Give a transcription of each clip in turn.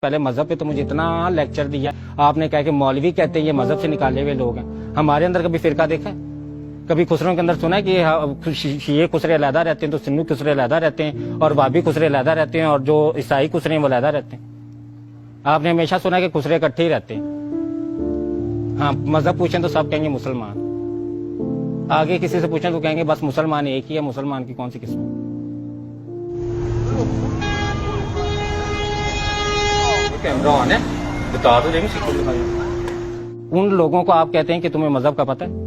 پہلے مذہب پہ تو مجھے اتنا لیکچر دیا. آپ نے کہا کہ مولوی کہتے ہیں یہ مذہب سے نکالے ہوئے لوگ ہیں. ہمارے اندر کبھی فرقہ دیکھا ہے؟ کبھی خسروں کے اندر سنا ہے کہ شیعہ خسرے علیحدہ رہتے ہیں تو سنی خسرے علیحدہ رہتے ہیں اور بابی خسرے علیحدہ رہتے ہیں اور جو عیسائی خسرے ہیں وہ علیحدہ رہتے ہیں؟ آپ نے ہمیشہ سنا ہے کہ خسرے اکٹھے ہی رہتے ہیں. ہاں مذہب پوچھیں تو سب کہیں گے مسلمان. آگے کسی سے پوچھیں تو کہیں گے بس مسلمان ایک ہی ہے. مسلمان کی کون سی قسم؟ کیمرہ آن ہے بتا دو دیں گے. ان لوگوں کو آپ کہتے ہیں کہ تمہیں مذہب کا پتہ ہے.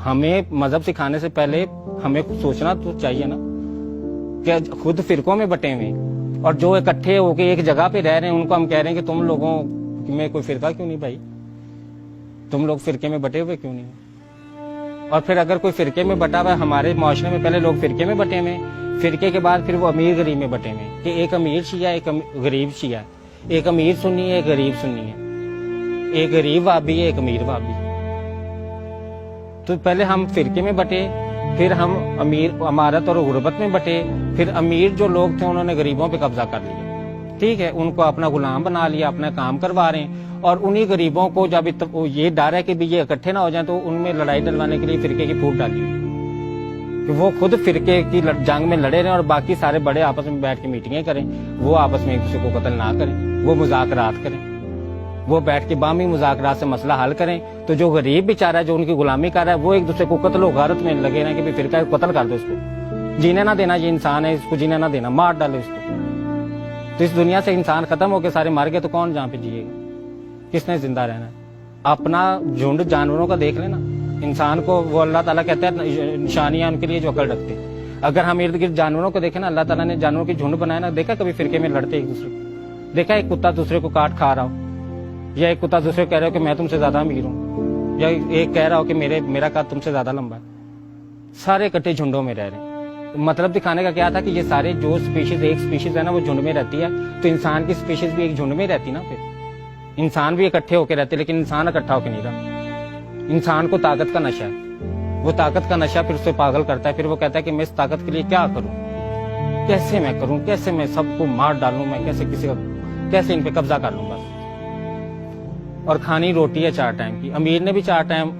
ہمیں مذہب سکھانے سے پہلے ہمیں سوچنا تو چاہیے نا کہ خود فرقوں میں بٹے ہوئے اور جو اکٹھے ہو کے ایک جگہ پہ رہ رہے ہیں ان کو ہم کہہ رہے ہیں کہ تم لوگوں میں کوئی فرقہ کیوں نہیں بھائی؟ تم لوگ فرقے میں بٹے ہوئے کیوں نہیں؟ اور پھر اگر کوئی فرقے میں بٹا ہوا ہے، ہمارے معاشرے میں پہلے لوگ فرقے میں بٹے ہوئے ہیں، فرقے کے بعد پھر وہ امیر غریب میں بٹے ہوئے ہیں کہ ایک امیر شیعہ ایک غریب شیعہ، ایک امیر سنی ہے ایک غریب سنی ہے، ایک غریب وہابی ہے ایک امیر وہابی. تو پہلے ہم فرقے میں بٹے، پھر ہم امیر امارت اور غربت میں بٹے، پھر امیر جو لوگ تھے انہوں نے غریبوں پہ قبضہ کر لیا. ٹھیک ہے، ان کو اپنا غلام بنا لیا، اپنا کام کروا رہے ہیں. اور انہی غریبوں کو جب یہ ڈر ہے کہ بھی یہ اکٹھے نہ ہو جائیں تو ان میں لڑائی ڈلوانے کے لیے فرقے کی پھوٹ ڈالی ہوئی کہ وہ خود فرقے کی جنگ میں لڑے رہیں اور باقی سارے بڑے آپس میں بیٹھ کے میٹنگیں کریں، وہ آپس میں ایک دوسرے کو قتل نہ کریں، وہ مذاکرات کریں، وہ بیٹھ کے باہمی مذاکرات سے مسئلہ حل کریں. تو جو غریب بیچارہ ہے جو ان کی غلامی کر رہا ہے وہ ایک دوسرے کو قتل و غارت میں لگے رہے کہ فرقہ قتل کر دو، اس کو جینے نہ دینا، یہ انسان ہے اس کو جینے نہ دینا، مار ڈالو اس کو. تو اس دنیا سے انسان ختم ہو کے سارے مر گئے تو کون جہاں پہ جیے گا؟ کس نے زندہ رہنا ہے؟ اپنا جھنڈ جانوروں کا دیکھ لینا. انسان کو وہ اللہ تعالیٰ کہتا ہے نشانیاں ان کے لیے جو عقل رکھتے. اگر ہم ارد گرد جانوروں کو دیکھیں نا، اللہ تعالیٰ نے جانوروں کی جھنڈ بنایا نا، دیکھا کبھی فرقے میں لڑتے ایک دوسرے کو؟ دیکھا ایک کتا دوسرے کو کاٹ کھا رہا ہو، یا ایک کتا دوسرے کو کہہ رہا ہو کہ میں تم سے زیادہ امیر ہوں، یا ایک کہہ رہا ہو کہ میرا قد تم سے زیادہ لمبا ہے. سارے اکٹھے جھنڈوں میں رہ رہے ہیں. مطلب دکھانے کا کیا تھا کہ یہ سارے جو سپیشیز ایک سپیشیز ہے نا وہ جھنڈ میں رہتی ہے، تو انسان کی سپیشیز بھی ایک جھنڈ میں رہتی نا. پھر انسان بھی اکٹھے ہو کے رہتے، لیکن انسان اکٹھا ہو کے نہیں رہا. انسان کو طاقت کا نشہ ہے، وہ طاقت کا نشہ پھر اسے پاگل کرتا ہے. پھر وہ کہتا ہے کہ میں اس طاقت کے لیے کیا کروں، کیسے میں کروں، کیسے میں سب کو مار ڈالوں، میں کیسے ان پہ قبضہ کر لوں بس. اور کھانی روٹی ہے 4 ٹائم کی. امیر نے بھی 4 ٹائم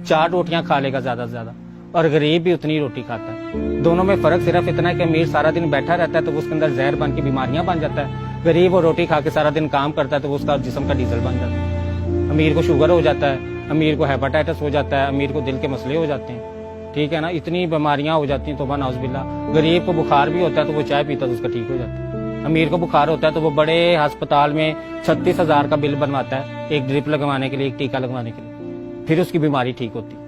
4 روٹیاں کھا لے گا زیادہ سے زیادہ، اور غریب بھی اتنی روٹی کھاتا ہے. دونوں میں فرق صرف اتنا ہے کہ امیر سارا دن بیٹھا رہتا ہے تو اس کے اندر زہر بن کے بیماریاں بن جاتا ہے. غریب اور روٹی کھا کے سارا دن کام کرتا ہے تو اس کا جسم کا ڈیزل بن جاتا ہے. امیر کو شوگر ہو جاتا ہے، امیر کو ہیپاٹائٹس ہو جاتا ہے، امیر کو دل کے مسئلے ہو جاتے ہیں. ٹھیک ہے نا، اتنی بیماریاں ہو جاتی ہیں توبہ نعوذ باللہ. غریب کو بخار بھی ہوتا ہے تو وہ چائے پیتا ہے تو اس کا ٹھیک ہو جاتا ہے. امیر کو بخار ہوتا ہے تو وہ بڑے ہسپتال میں 36,000 کا بل بنواتا ہے ایک ڈرپ لگوانے کے لیے، ایک ٹیکہ لگوانے کے لیے، پھر اس کی بیماری ٹھیک ہوتی ہے.